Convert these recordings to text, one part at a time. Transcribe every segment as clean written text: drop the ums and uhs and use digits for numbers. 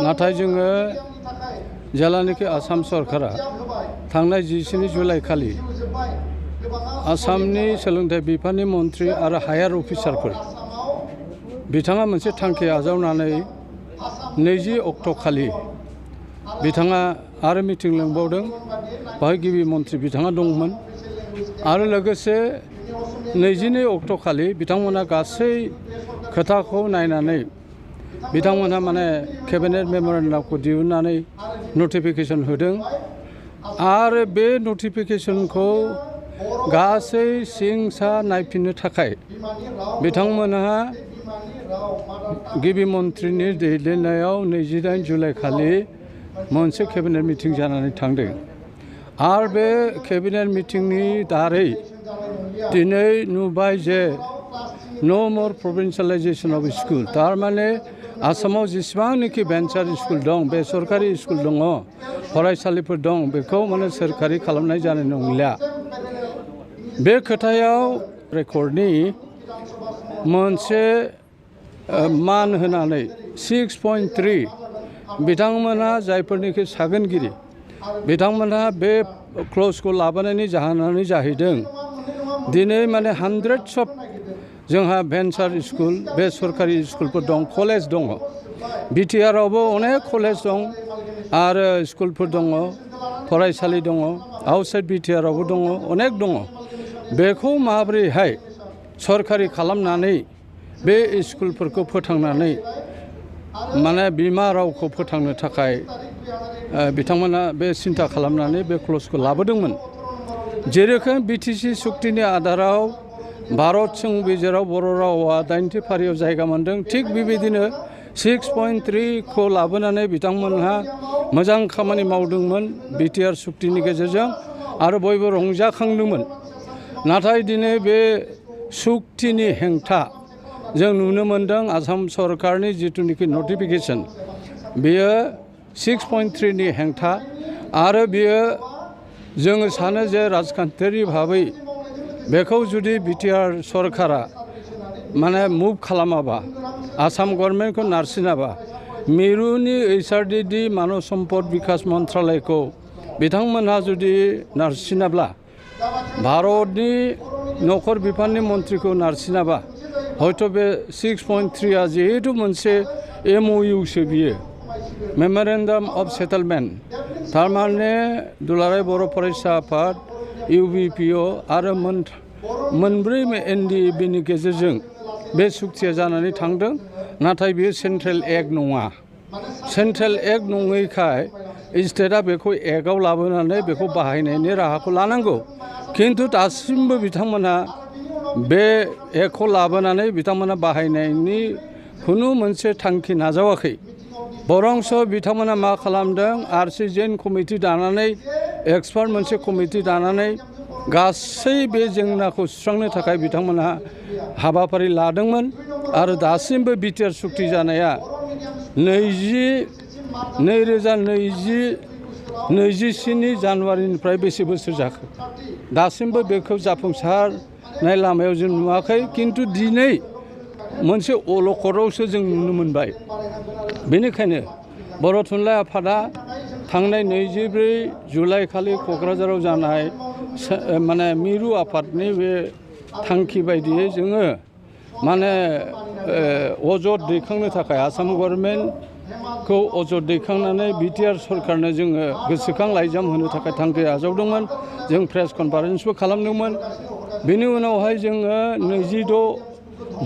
नाथाय जोङो जेलानिखि आसाम सरकारा थांनाय 17 जुलाइ खालि आसामनि सोलोंथाइ बिफाननि मन्थ्रि आरो हायार अफिसारफोर बिथाङा मोनसे थांखि आजावनानै 20 अक्ट' खालि बिथाङा आरो मिटिं लिंबावदों। बाहाय गिबि मन्थ्रि बिथाङा दंमोन आरो लोगोसे 22 अक्ट' खालि बिथांमोना गासै खोथाखौ नायनानै बिथांमोनहा माने केबिनेट मेम'रेन्डामखौ दिहुननानै नटिफिकेसन होदों आरो बे नटिफिकेसनखौ गासै सिंसा नायफिननो थाखाय बिथांमोनहा गिबि मन्थ्रिनि दैदेननायाव 28 जुलाइ खालि मोनसे केबिनेट मिटिं जानानै थांदों आरो बे केबिनेट मिटिंनि दारै दिनै नुबाय जे नो मर प्रभिन्सियेलाइजेसन अफ स्कुल थारमाने आसामाव जेसेबांनाखि भेन्सार स्कुल दं बेसरकारि स्कुल दङ फरायसालिफोर दं बेखौ माने सोरखारि खालामनाय जानाय नंलिया। बे खोथायाव रेकर्डनि मोनसे मान होनानै 6.3 बिथांमोनहा जायफोरनिखि सागोनगिरि बिथांमोनहा बे क्लजखौ लाबोनायनि जाहोनानो जाहैदों दिनै माने हान्ड्रेड्स अफ जोंहा भेन्सार स्कुल बे सरकारि स्कुलफोर दं कलेज दङ बिटिआरआवबो अनेक कलेज दं आरो स्कुलफोर दङ फरायसालि दङ आउटसाइड बिटिआरआवबो दङ अनेक दङ बेखौ माबोरैहाय सरकारि खालामनानै बे स्कुलफोरखौ फोथांनानै माने बिमा रावखौ फोथांनो थाखाय बिथांमोना बे सिन्था खालामनानै बे क्लजखौ लाबोदोंमोन। जेरोखोम बिटिसि सुक्तिनि आधाराव भारत संबिजिराव बर' रावा 80 फारियाव जायगा मोनदों थिग बेबायदिनो 6.3 खौ लाबोनानै बिथांमोनहा मोजां खामानि मावदोंमोन बिटिआर सुक्तिनि गेजेरजों आरो बयबो रंजाखांदोंमोन। नाथाय दिनै बे सुक्तिनि हेंथा जों नुनो मोनदों आसाम सरकारनि जिथुनिखि नटिफिकेसन बेयो 6.3 नि हेंथा आरो बेयो जोङो सानो जे राजखान्थियारि भाबै बेखौ जुदि बिटिआर सरकारा माने मुभ खालामाबा आसाम गभर्नमेन्टखौ नारसिनाबा मिरुनि HRDD मानव सम्पद बिकास मन्त्रालयखौ बिथांमोनहा जुदि नारसिनाब्ला भारतनि नखर बिफाननि मन्थ्रिखौ नारसिनाबा हयथ' बे 6.3 आ जिहेतु मोनसे MOUसो बियो मेम'रेन्डाम अफ सेटेलमेन्ट थारमाने दुलाराय बर' फरायसा आफाद UBPO आरो मोनब्रै NDABनि गेजेरजों बे सुक्तिया जानानै थांदों नाथाय बेयो सेन्ट्रेल एक्ट नङा। सेन्ट्रेल एक्ट नङैखाय स्टेटआ बेखौ एक्टआव लाबोनानै बेखौ बाहायनायनि राहाखौ लानांगौ खिन्थु दासिमबो बिथांमोनहा बे एक्टखौ लाबोनानै बिथांमोना बाहायनायनि खुनु मोनसे थांखि नाजावाखै बरंस बिथांमोना मा खालामदों आरसिजेन कमिटि दानानै एक्सपार्ट मोनसे कमिटि दानानै गासै बे जेंनाखौ सुस्रांनो थाखाय बिथांमोनहा हाबाफारि लादोंमोन आरो दासिमबो बिटिआर सुक्ति जानाया 2027 जानुवारिनिफ्राय बेसे बोसोर जाखो दासिमबो बेखौ जाफुंसारनाय लामायाव जों नुवाखै खिन्थु दिनै मोनसे अलखदावसो जों नुनो मोनबाय। बेनिखायनो बर' थुनलाइ आफादा थांनाय 24 जुलाइ खालि क'क्राझाराव जानाय माने मिरु आफादनि बे थांखि बायदियै जोङो माने अजद दैखांनो थाखाय आसाम गभर्नमेन्टखौ अजद दैखांनानै बिटिआर सरकारनो जोङो गोसोखां लाइजाम होनो थाखाय थांखि आजावदोंमोन जों प्रेस कनफारेन्सबो खालामदोंमोन। बेनि उनावहाय जोङो 26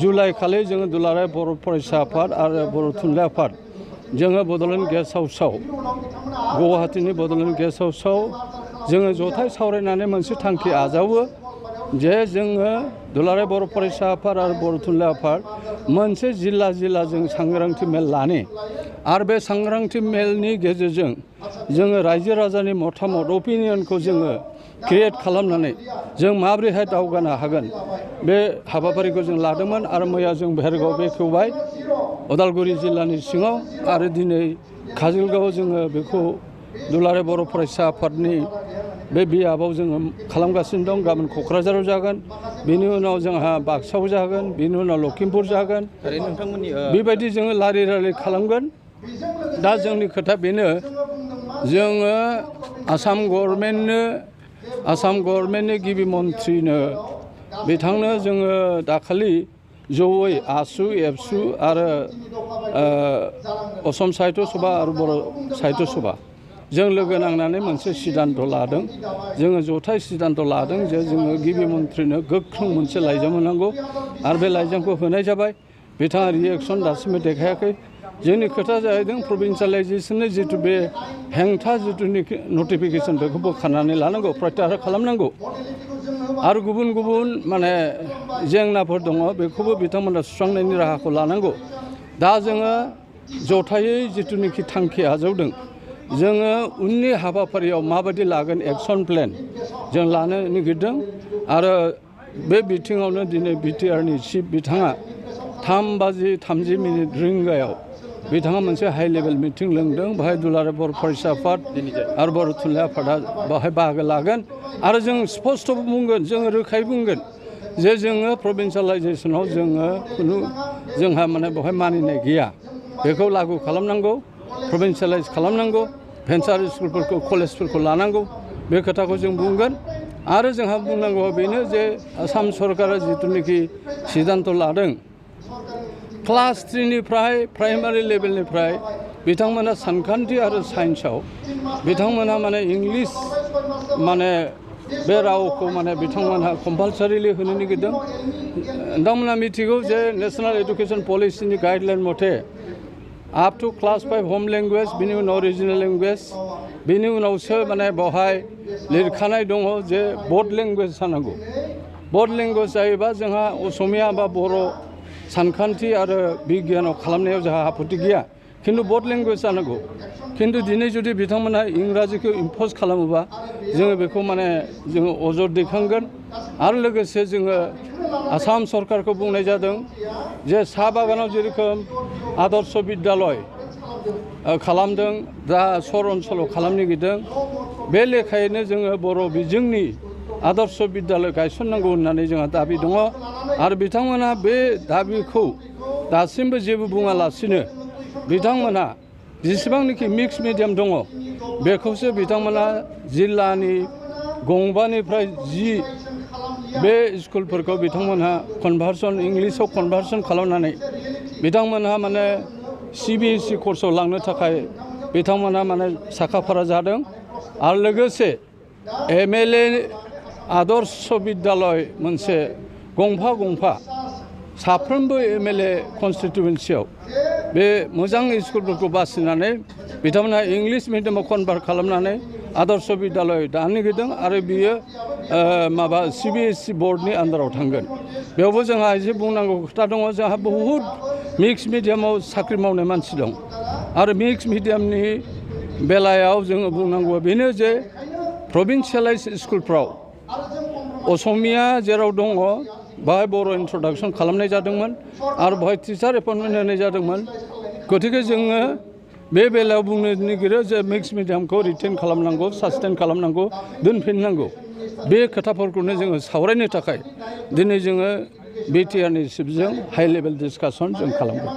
जुलाइ खालि जोङो दुलाराय बर' फरायसा आफाद आरो बर' थुनलाइ आफाद जोङो बड'लेण्ड गेस्ट हाउसआव गुवाहाटीनि बड'लेण्ड गेस्ट हाउसआव जोङो जथाय सावरायनानै मोनसे थांखि आजावो जे जोङो दुलाराय बर' फरायसा आफाद आरो बर' थुनलाइ आफाद मोनसे जिल्ला जों सांग्रांथि मेल लानि आरो बे सांग्रांथि मेलनि गेजेरजों जोङो रायजो राजानि मतामत अपिनियनखौ जोङो क्रिएट खालामनानै जों माबोरैहाय दावगानो हागोन बे हाबाफारिखौ जों लादोंमोन आरो मैया जों भेरगाव बेखेवबाय उदालगुरि जिल्लानि सिङाव आरो दिनै काजलगावआव जोङो बेखौ दुलाराय बर' फरायसा आफादनि बे बियाबाव जोङो खालामगासिनो दं गाबोन क'क्राझाराव जागोन बेनि उनाव जोंहा बाक्सायाव जागोन बेनि उनाव लखिमपुर जागोन बेबायदि जोङो लारि खालामगोन दा जोंनि खोथा बेनो जोङो आसाम गभर्नमेन्टनि गिबि मन्थ्रिनो बिथांनो जोङो दाखालि जयै आसु एबसु आरो असम साहित्य सभा आरो बर' साहित्य सभा जों लोगो नांनानै मोनसे सिद्धान्त लादों जोङो जथाय सिद्धान्त लादों जे जोङो गिबि मन्थ्रिनो गोख्रों मोनसे लाइजाम होनांगौ आरो बे लाइजामखौ होनाय जाबाय बिथाङा रिएक्सन दासिमबो देखायाखै जोंनि खोथाया जाहैदों प्रभिन्सियेलाइजेसननि जिथु बे हेंथा जिथुनिखि नटिफिकेसन बेखौ बोखारनानै लानांगौ प्रत्याहार खालामनांगौ आरो गुबुन गुबुन माने जेंनाफोर दङ बेखौबो बिथांमोना सुस्रांनायनि राहाखौ लानांगौ दा जोङो जथायै जिथुनिखि थांखि आजावदों जोङो उननि हाबाफारियाव माबायदि लागोन एक्सन प्लेन जों लानो नागिरदों आरो बे बिथिङावनो दिनै बिटिआरनि चिफ बिथाङा 3:30 रिंगायाव बिथाङा मोनसे हाइ लेभेल मिटिं लिंदों बेहाय दुलाराय बर' फरायसा आफाद आरो बर' थुनलाइ आफादा बेहाय बाहागो लागोन आरो जों स्पष्ट बुंगोन जोङो रोखायै बुंगोन जे जोङो प्रभिन्सियेलाइजेसनाव जोंहा माने बेवहाय मानिनाय गैया बेखौ लागु खालामनांगौ प्रभिन्सियेलाइज खालामनांगौ भेन्सार स्कुलफोरखौ कलेजफोरखौ लानांगौ बे खोथाखौ जों बुंगोन आरो जोंहा बुंनांगौ बेनो जे आसाम सरकारा जिथुनिखि सिद्धान्त लादों क्लास 3निफ्राय प्राइमारि लेभेलनिफ्राय बिथांमोना सानखान्थि आरो साइन्सआव बिथांमोना माने इंलिस माने बे रावखौ माने बिथांमोनहा कम्पालसारिलि होनो नागिरदों नोंथांमोना मिथिगौ जे नेशनेल एडुकेसन पलिसिनि गाइडलाइन मथे आप टु क्लास 5 होम लेंगुवेज बिनि उनाव रिजनेल लेंगुवेज बिनि उनावसो माने बेवहाय लिरखानाय दङ जे बर्ड लेंगुवेज जानांगौ बर्ड लेंगुवेज जायोबा जोंहा असमिया बा बर' सानखान्थि आरो बिगियानाव खालामनायाव जोंहा आपत्ति गैया खिन्थु बर्ड लेंगुवेज जानांगौ खिन्थु दिनै जुदि बिथांमोना इंराजिखौ इम्प'ज खालामोबा जोङो बेखौ माने जोङो अजद दैखांगोन आरो लोगोसे जोङो आसाम सरकारखौ बुंनाय जादों जे साहा बागानाव जेरोखोम आदर्श बिद्यालय खालामदों दा सर ओनसोलाव खालामनो नागिरदों बे लेखायैनो जोङो बर' बिजोंनि आदर्श बिद्यालय गायसननांगौ होननानै जोंहा दाबि दङ आरो बिथांमोना बे दाबिखौ दासिमबो जेबो बुङालासिनो बिथांमोना जेसेबांनाखि मिक्स मिडियाम दङ बेखौसो बिथांमोना जिल्लानि 5निफ्राय 10 बे स्कुलफोरखौ बिथांमोनहा कनभार्सन इंलिसाव कनभार्सन खालामनानै बिथांमोनहा माने CBSE कर्सआव लांनो थाखाय बिथांमोनहा माने साखाफारा जादों आरो लोगोसे MLA आदर्श बिद्यालय मोनसे गंफा साफ्रोमबो MLA कनस्टिटुवेन्सियाव बे मोजां स्कुलफोरखौ बासिनानै बिथांमोनहा इंलिस मिडियामाव कनभार्ट खालामनानै आदर्श बिद्यालय दानो नागिरदों आरो बियो माबा CBSE बर्डनि आन्दाराव थांगोन बेयावबो जोंहा एसे बुंनांगौ खोथा दङ जोंहा बहुद मिक्स मिडियामाव साख्रि मावनाय मानसि दं आरो मिक्स मिडियामनि बेलायाव जोङो बुंनांगौआ बेनो जे प्रभिन्सियेलाइज स्कुलफ्राव असमिया जेराव दङ बाहाय बर' इन्ट्रडाक्सन खालामनाय जादोंमोन आरो बाहाय टिचार एपइन्टमेन्ट होनाय जादोंमोन गतिके जोङो बे बेलायाव बुंनो नागिरो जे मिक्स मिडियामखौ रिटेन खालामनांगौ सास्टेन खालामनांगौ दोनफिननांगौ बे खोथाफोरखौनो जोङो सावरायनो थाखाय दिनै जोङो बिटिआरनि चिफजों हाइ लेभेल डिसकासन जों खालामगोन